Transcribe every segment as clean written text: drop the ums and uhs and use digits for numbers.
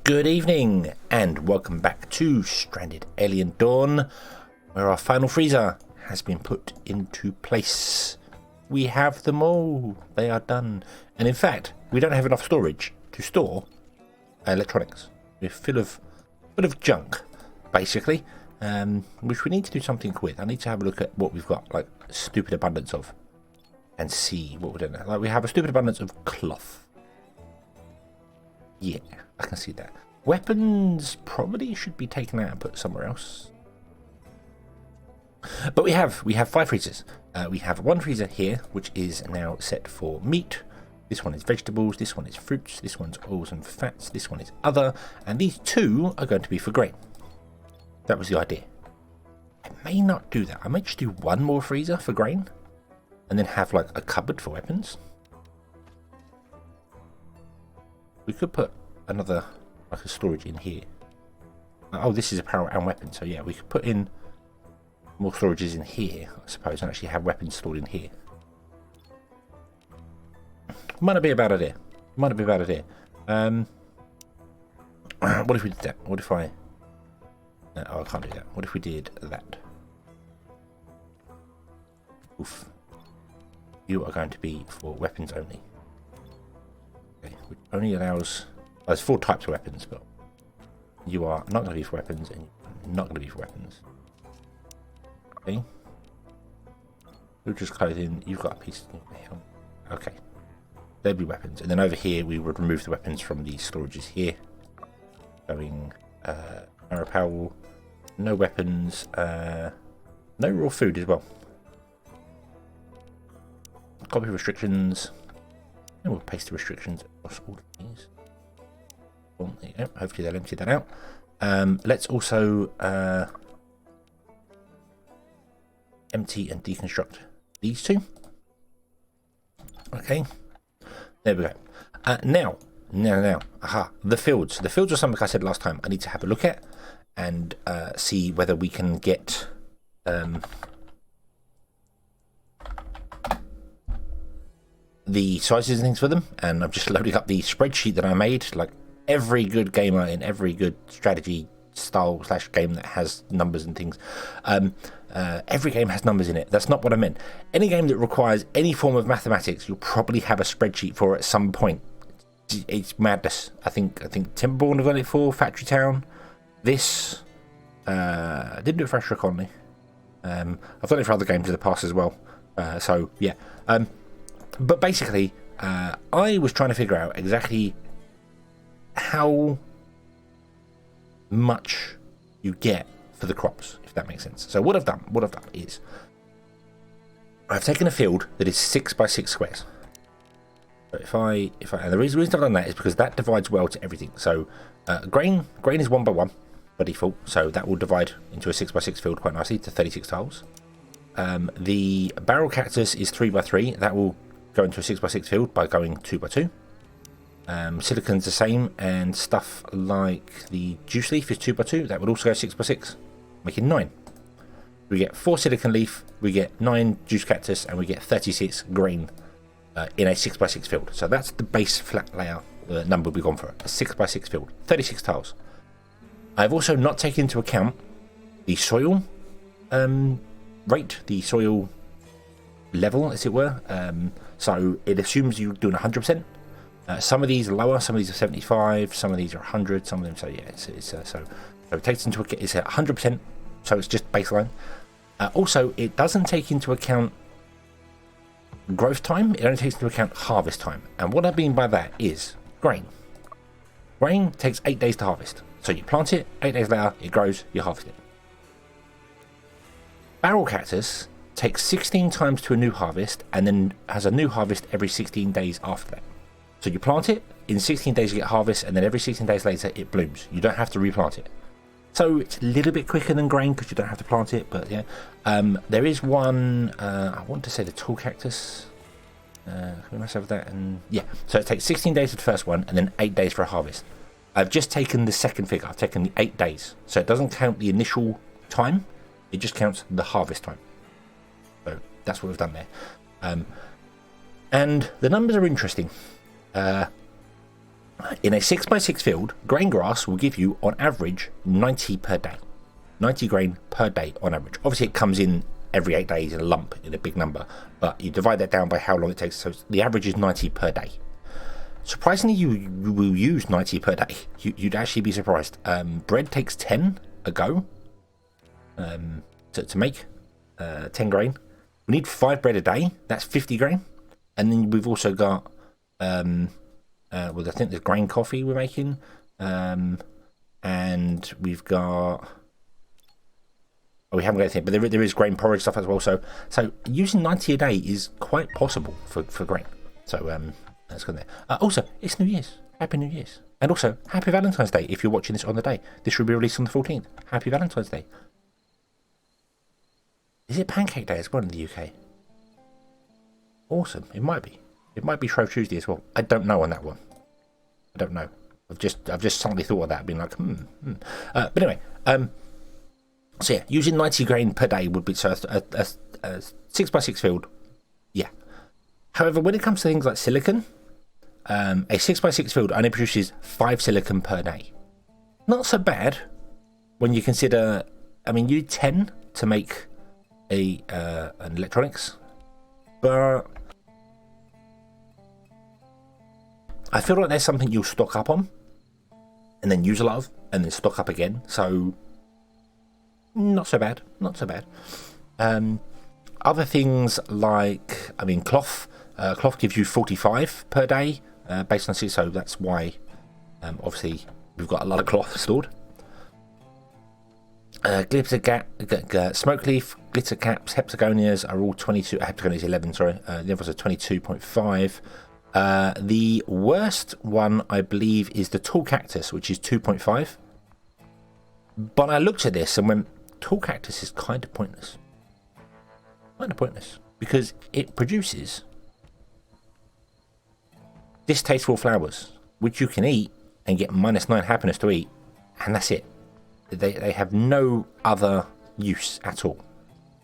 Good evening and welcome back to Stranded Alien Dawn, where our final freezer has been put into place. We have them all. They are done. And in fact, we don't have enough storage to store electronics. We're full of junk, basically, which we need to do something with. I need to have a look at what we've got, like, stupid abundance of, and see what we're doing. Like, we have a stupid abundance of cloth. Yeah, I can see that. Weapons probably should be taken out and put somewhere else. But we have 5 freezers. We have one freezer here, which is now set for meat. This one is vegetables. This one is fruits. This one's oils and fats. This one is other. And these 2 are going to be for grain. That was the idea. I may not do that. I might just do one more freezer for grain, and then have like a cupboard for weapons. We could put another, like, a storage in here. Oh, this is apparel and weapons, so yeah, we could put in more storages in here, I suppose, and actually have weapons stored in here. Might not be a bad idea. Might not be a bad idea. What if we did that? What if I... oh, I can't do that. What if we did that? Oof. You are going to be for weapons only. Okay, which only allows... well, there's 4 types of weapons, but you are not going to be for weapons, and you're not going to be for weapons. Okay. Just clothing. You've got a piece of helmet. Okay. There'll be weapons, and then over here we would remove the weapons from these storages here. Going arrow powell, no weapons, no raw food as well. Copy restrictions, and we'll paste the restrictions across all of these. Well, there you go. Hopefully they'll empty that out. Let's also empty and deconstruct these 2. Okay, there we go. Now, aha, the fields. The fields are something, like I said last time, I need to have a look at and see whether we can get the sizes and things for them. And I'm just loading up the spreadsheet that I made, like every good gamer in every good strategy style / game that has numbers and things. Every game has numbers in it. That's not what I meant. Any game that requires any form of mathematics, you'll probably have a spreadsheet for at some point. It's madness. I think Timberborn have got it for Factory Town. This didn't do it for Extra Colony. I've done it for other games in the past as well. So yeah. But basically, I was trying to figure out exactly how much you get for the crops, if that makes sense. So what I've done is I've taken a field that is 6 by 6 squares. So if I and the reason I've done that is because that divides well to everything. So grain is 1 by 1 by default, so that will divide into a 6 by 6 field quite nicely to 36 tiles. The barrel cactus is 3 by 3. That will go into a 6 by 6 field by going 2 by 2. Silicon's the same, and stuff like the juice leaf is 2 by 2. That would also go 6 by 6, making 9. We get 4 silicon leaf, we get 9 juice cactus, and we get 36 grain in a 6 by 6 field. So that's the base flat layer number we've gone for, a 6 by 6 field, 36 tiles. I've also not taken into account the soil rate, the soil level, as it were. So it assumes you're doing 100%. Some of these are lower, some of these are 75, some of these are 100, some of them, so yeah, so it takes into account, it's at 100%, so it's just baseline. Also, it doesn't take into account growth time, it only takes into account harvest time. And what I mean by that is grain. Grain takes 8 days to harvest. So you plant it, 8 days later, it grows, you harvest it. Barrel cactus takes 16 times to a new harvest, and then has a new harvest every 16 days after that. So you plant it, in 16 days you get harvest, and then every 16 days later it blooms. You don't have to replant it. So it's a little bit quicker than grain because you don't have to plant it, but yeah. There is one, I want to say the tall cactus. We must have that, and yeah. So it takes 16 days for the first one, and then 8 days for a harvest. I've just taken the second figure, I've taken the 8 days. So it doesn't count the initial time, it just counts the harvest time. So that's what we've done there. And the numbers are interesting. In a 6x6 field, grain grass will give you, on average, 90 per day. 90 grain per day on average. Obviously, it comes in every 8 days in a lump, in a big number, but you divide that down by how long it takes. So the average is 90 per day. Surprisingly, you will use 90 per day. You'd actually be surprised. Bread takes 10 a go to make 10 grain. We need 5 bread a day. That's 50 grain. And then we've also got, well, I think there's grain coffee we're making. And we've got, oh, we haven't got anything, but there is grain porridge stuff as well. So using 90 a day is quite possible for grain. So that's good there. Also, it's New Year's. Happy New Year's. And also, Happy Valentine's Day if you're watching this on the day. This will be released on the 14th. Happy Valentine's Day. Is it Pancake Day as well in the UK? Awesome. It might be. It might be Shrove Tuesday as well. I don't know on that one. I don't know. I've just suddenly thought of that, being like, But anyway, so yeah, using 90 grain per day would be so a 6x6 field. Yeah. However, when it comes to things like silicon, a 6x6 field only produces 5 silicon per day. Not so bad when you consider. I mean, you need 10 to make an electronics, but I feel like there's something you'll stock up on and then use a lot of and then stock up again. So not so bad. Other things like, I mean, cloth gives you 45 per day based on 6, so that's why obviously we've got a lot of cloth stored. Smoke leaf, glitter caps, hexagonias are all 22. Hexagonias 11, sorry. The others are 22.5. The worst one, I believe, is the tall cactus, which is 2.5. But I looked at this and went, tall cactus is kind of pointless. Because it produces distasteful flowers, which you can eat and get -9 happiness to eat, and that's it. They have no other use at all.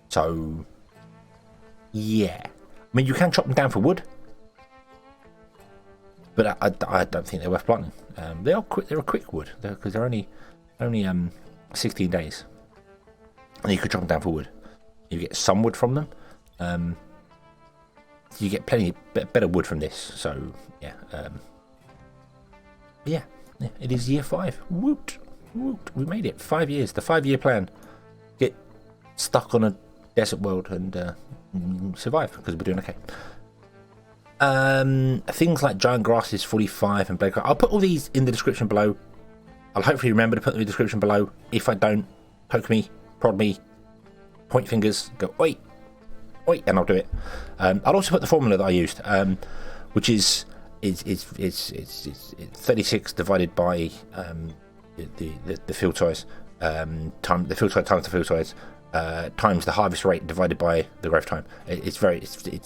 So, yeah. I mean, you can chop them down for wood, but I don't think they're worth planting. They are quick. They're a quick wood because they're only 16 days, and you could chop them down for wood. You get some wood from them. You get plenty better wood from this. So yeah, yeah. It is year 5. Woot. We made it. 5 years. The 5-year plan. Get stuck on a desert world and survive because we're doing okay. Things like giant grass is 45 and blade grass. I'll put all these in the description below. I'll hopefully remember to put them in the description below. If I don't, poke me, prod me, point fingers, go oi, and I'll do it. I'll also put the formula that I used, which is 36 divided by the field size, times the field size, times the harvest rate divided by the growth time. It's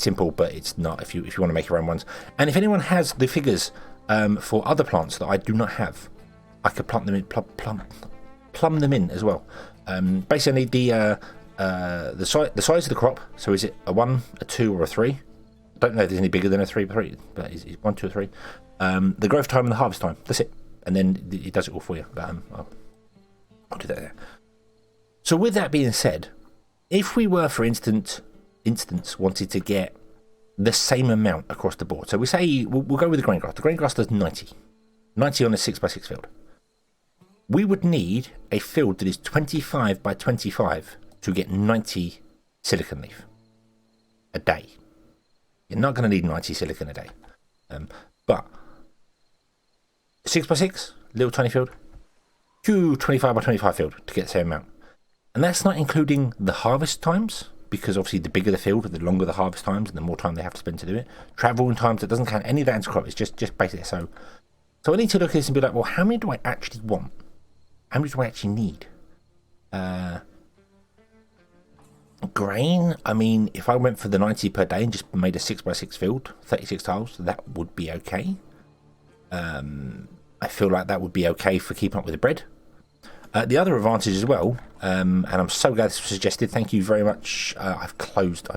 simple, but it's not if you want to make your own ones. And if anyone has the figures for other plants that I do not have, I could plumb them in as well. Basically, the size of the crop. So is it a 1, a 2, or a 3? I don't know if there's any bigger than a 3, but it's 1, 2, or 3. The growth time and the harvest time. That's it. And then it does it all for you. But I'll do that there. So with that being said, if we were, for instance, wanted to get the same amount across the board. So we say we'll go with the grain grass. The grain grass does 90 on a 6x6 field. We would need a field that is 25 by 25 to get 90 silicon leaf a day. You're not going to need 90 silicon a day. But 6x6, little tiny field, huge 25 by 25 field to get the same amount. And that's not including the harvest times, because obviously the bigger the field, the longer the harvest times, and the more time they have to spend to do it. Travel times, it doesn't count any of that into crop. It's just basically so I need to look at this and be like, well, how many do I actually want? How many do I actually need? Grain, I mean, if I went for the 90 per day and just made a 6x6 field, 36 tiles, that would be okay. I feel like that would be okay for keeping up with the bread. The other advantage as well, and I'm so glad this was suggested, thank you very much. I closed,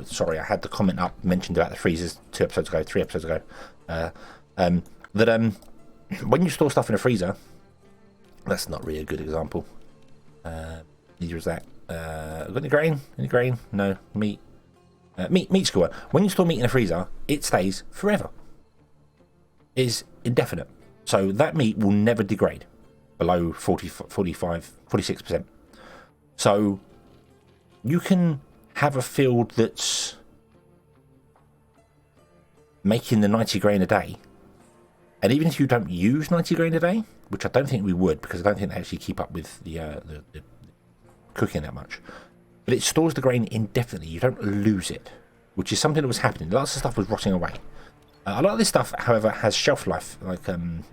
sorry, I had the comment up mentioned about the freezers 3 episodes ago, when you store stuff in a freezer, that's not really a good example. Neither is that. Got any grain? Any grain? No. Meat. Meat's good. When you store meat in a freezer, it stays forever. It is indefinite. So that meat will never degrade below 40, 45, 46%. So you can have a field that's making the 90 grain a day, and even if you don't use 90 grain a day, which I don't think we would, because I don't think they actually keep up with the cooking that much, but it stores the grain indefinitely. You don't lose it, which is something that was happening. Lots of stuff was rotting away. A lot of this stuff, however, has shelf life. Like,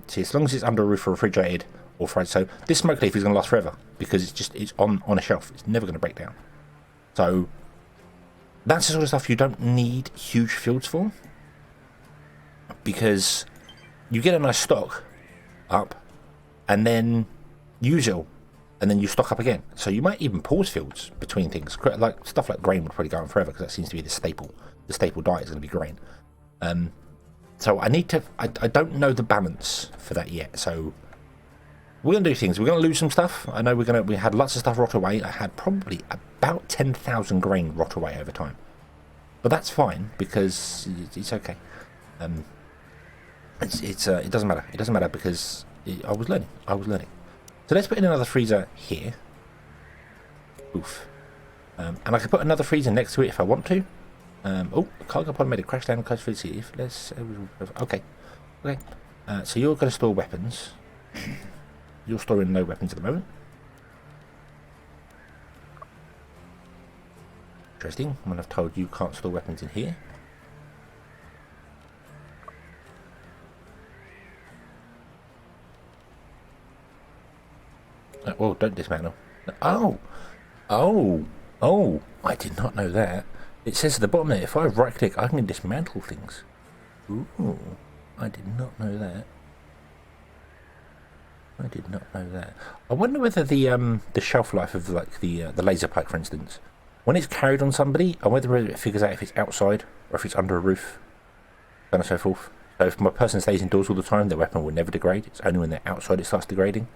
see, as long as it's under a roof or refrigerated or fried, so this smoke leaf is going to last forever because it's on a shelf. It's never going to break down. So that's the sort of stuff you don't need huge fields for, because you get a nice stock up and then use it all, and then you stock up again. So you might even pause fields between things. Like stuff like grain would probably go on forever because that seems to be the staple. The staple diet is going to be grain. So I need to. I don't know the balance for that yet. So we're going to do things. We're going to lose some stuff. I know we had lots of stuff rot away. I had probably about 10,000 grain rot away over time, but that's fine because it's okay. It doesn't matter. It doesn't matter because I was learning. So let's put in another freezer here. Oof. And I can put another freezer next to it if I want to. Oh, cargo pod made a crash down close to the city. Okay. So you're going to store weapons. You're storing no weapons at the moment. Interesting. When I've told you can't store weapons in here. Oh, don't dismantle. Oh! I did not know that. It says at the bottom there, if I right click, I can dismantle things. Ooh, I did not know that. I wonder whether the shelf life of like the laser pike, for instance, when it's carried on somebody, I wonder whether it figures out if it's outside or if it's under a roof, so on and so forth. So if my person stays indoors all the time, their weapon will never degrade. It's only when they're outside it starts degrading.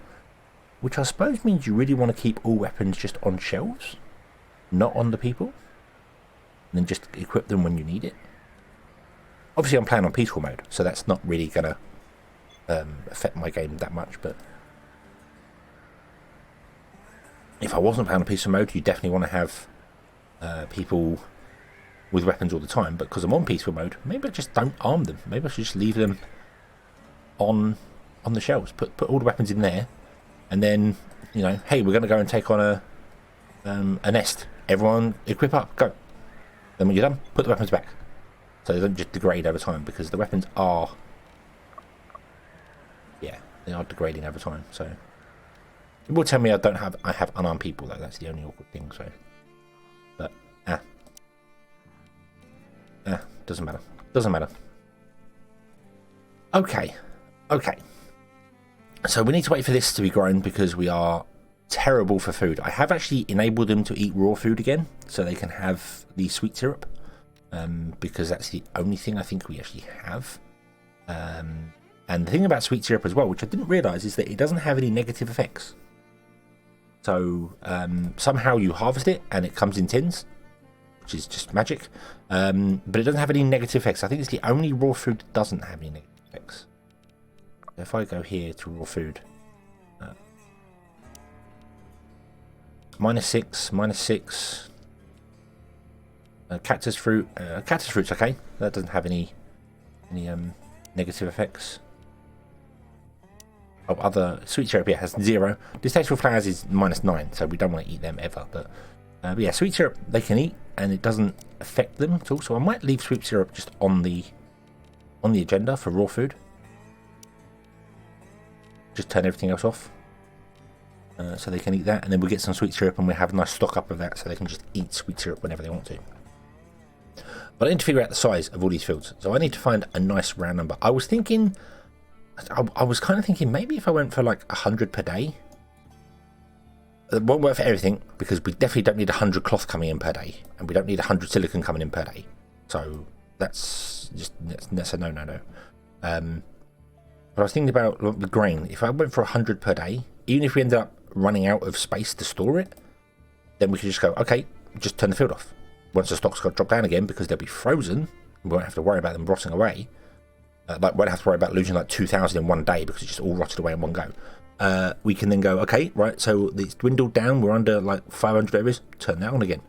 Which I suppose means you really want to keep all weapons just on shelves, not on the people, and then just equip them when you need it. Obviously I'm playing on peaceful mode, so that's not really going to affect my game that much, but if I wasn't playing on peaceful mode, you definitely want to have people with weapons all the time, but because I'm on peaceful mode, maybe I just don't arm them. Maybe I should just leave them on the shelves, put all the weapons in there. And then, you know, hey, we're going to go and take on a nest. Everyone equip up, go. Then when you're done, put the weapons back. So they don't just degrade over time, because the weapons are... Yeah, they are degrading over time, so... It will tell me I have unarmed people, though. That's the only awkward thing, so... But, doesn't matter. Okay. So we need to wait for this to be grown because we are terrible for food. I have actually enabled them to eat raw food again, so they can have the sweet syrup, because that's the only thing I think we actually have. And the thing about sweet syrup as well, which I didn't realise, is that it doesn't have any negative effects. So somehow you harvest it and it comes in tins, which is just magic, but it doesn't have any negative effects. I think it's the only raw food that doesn't have any negative effects. If I go here to raw food, -6, cactus fruit. Cactus fruit's okay. That doesn't have any negative effects. Oh, other sweet syrup has 0. Distasteful flowers is -9, so we don't want to eat them ever. But yeah, sweet syrup they can eat, and it doesn't affect them at all. So I might leave sweet syrup just on the agenda for raw food. Just turn everything else off, so they can eat that, and then we'll get some sweet syrup and we'll have a nice stock up of that, so they can just eat sweet syrup whenever they want to. But I need to figure out the size of all these fields, so I need to find a nice round number. I was kind of thinking maybe if I went for like 100 per day. It won't work for everything, because we definitely don't need 100 cloth coming in per day, and we don't need 100 silicon coming in per day. So that's a no. But I was thinking about the grain. If I went for 100 per day, even if we ended up running out of space to store it, then we could just go, okay, just turn the field off. Once the stocks got dropped down again, because they'll be frozen, we won't have to worry about them rotting away. Won't have to worry about losing like 2,000 in one day because it's just all rotted away in one go. We can then go, okay, right, so it's dwindled down, we're under like 500 areas, turn that on again.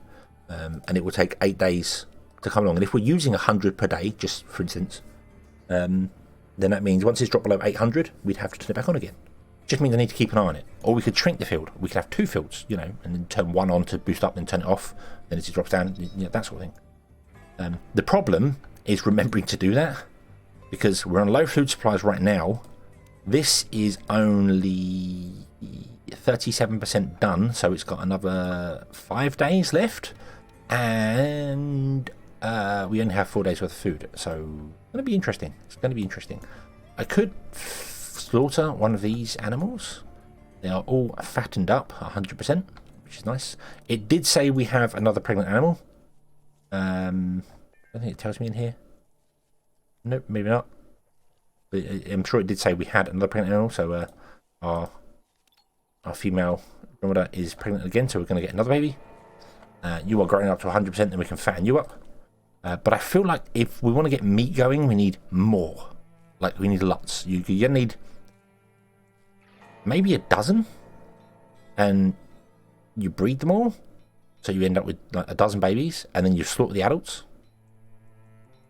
And it will take 8 days to come along. And if we're using 100 per day, just for instance, then that means once it's dropped below 800, we'd have to turn it back on again. Just means I need to keep an eye on it. Or we could shrink the field. We could have 2 fields, you know, and then turn one on to boost up, then turn it off. Then as it drops down, you know, that sort of thing. The problem is remembering to do that, because we're on low food supplies right now. This is only 37% done, so it's got another 5 days left, and we only have 4 days worth of food, so it's going to be interesting. It's going to be interesting. I could slaughter one of these animals. They are all fattened up 100%, which is nice. It did say we have another pregnant animal. I don't think it tells me in here. Nope, maybe not. But I'm sure it did say we had another pregnant animal, so our female dromedar is pregnant again, so we're going to get another baby. You are growing up to 100%, then we can fatten you up. But I feel like if we want to get meat going, we need more. Like, we need lots. You need maybe a dozen, and you breed them all, so you end up with like a dozen babies, and then you slaughter the adults,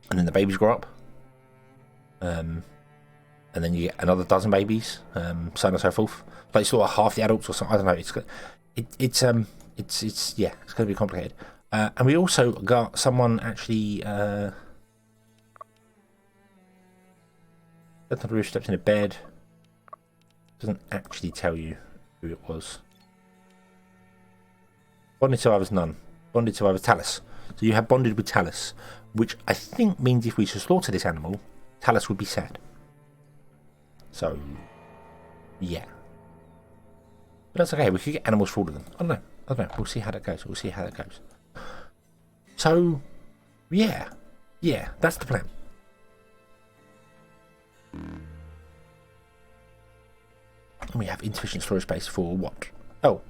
and then the babies grow up, and then you get another dozen babies, so on and so forth. Like sort of half the adults or something. I don't know. It's yeah, it's going to be complicated. And we also got someone actually. That's not the roof steps in a bed. Doesn't actually tell you who it was. Bonded survivors, none. Bonded survivors, Talus. So you have bonded with Talus, which I think means if we should slaughter this animal, Talus would be sad. So, yeah. But that's okay, we could get animals for all of them. I don't know. We'll see how that goes. So, yeah. Yeah, that's the plan. And we have insufficient storage space for what? Oh,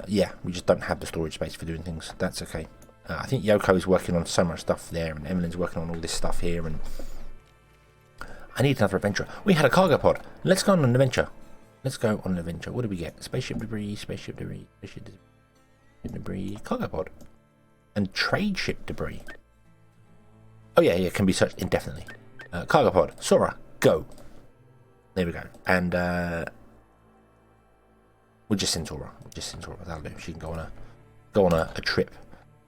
yeah, we just don't have the storage space for doing things. That's okay. I think Yoko is working on so much stuff there, and Emily's working on all this stuff here, and I need another adventure. We had a cargo pod. Let's go on an adventure. What do we get? Spaceship debris, cargo pod. And trade ship debris. Oh yeah, it can be searched indefinitely. Cargo pod. Sora, go. There we go. And we'll just send Sora. That'll do. She can go on a trip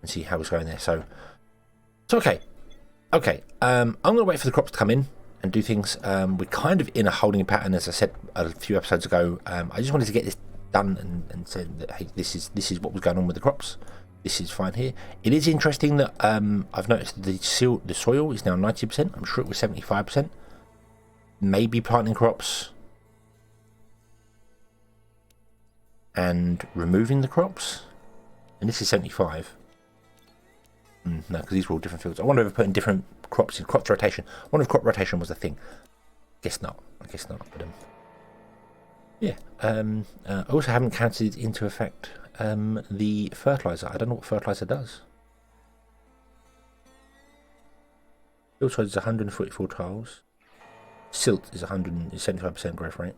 and see how it's going there. So okay. I'm gonna wait for the crops to come in and do things. We're kind of in a holding pattern, as I said a few episodes ago. I just wanted to get this done and said that, hey, this is what was going on with the crops. This is fine here. It is interesting that I've noticed the soil is now 90%. I'm sure it was 75%. Maybe planting crops and removing the crops. And this is 75. No, because these were all different fields. I wonder if we're putting different crops in crops rotation. I wonder if crop rotation was a thing. Guess not. But, yeah. I also haven't counted into effect the fertilizer. I don't know what fertilizer does. Field size is 144 tiles. Silt is 175% growth rate.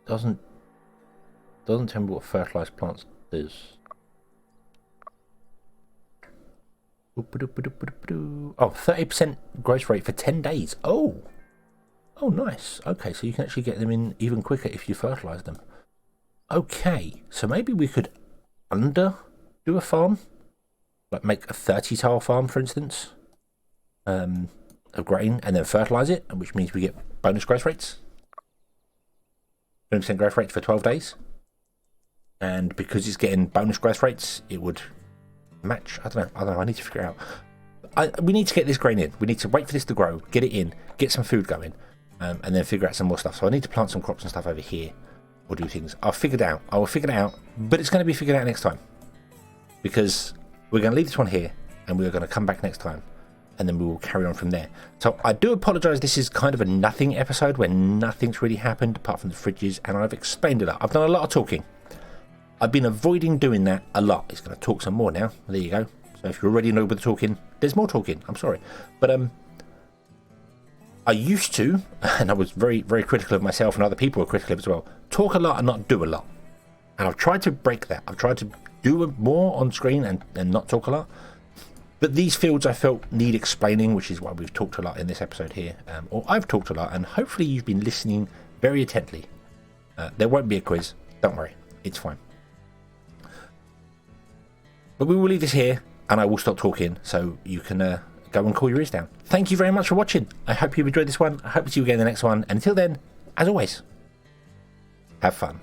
Doesn't tell me what fertilized plants does. Oh, 30% growth rate for 10 days. Oh, nice. Okay, so you can actually get them in even quicker if you fertilize them. Okay, so maybe we could do a farm, like make a 30-tile farm, for instance, of grain, and then fertilize it, which means we get bonus growth rates. 20% growth rate for 12 days. And because it's getting bonus growth rates, it would match. I don't know. I need to figure it out. We need to get this grain in. We need to wait for this to grow, get it in, get some food going, and then figure out some more stuff. So I need to plant some crops and stuff over here, or do things. I will figure it out, but it's going to be figured out next time. Because We're going to leave this one here, and we're going to come back next time, and then we will carry on from there. So I do apologise, this is kind of a nothing episode where nothing's really happened apart from the fridges, and I've explained it up. I've done a lot of talking. I've been avoiding doing that a lot. It's going to talk some more now. There you go. So if you're already annoyed with the talking, there's more talking. I'm sorry. But I used to, and I was very, very critical of myself, and other people were critical of as well, talk a lot and not do a lot. And I've tried to break that. I've tried to do more on screen and not talk a lot. But these fields I felt need explaining, which is why we've talked a lot in this episode here. Or I've talked a lot, and hopefully you've been listening very attentively. There won't be a quiz. Don't worry. It's fine. But we will leave this here, and I will stop talking so you can go and cool your ears down. Thank you very much for watching. I hope you've enjoyed this one. I hope to see you again in the next one. And until then, as always, have fun.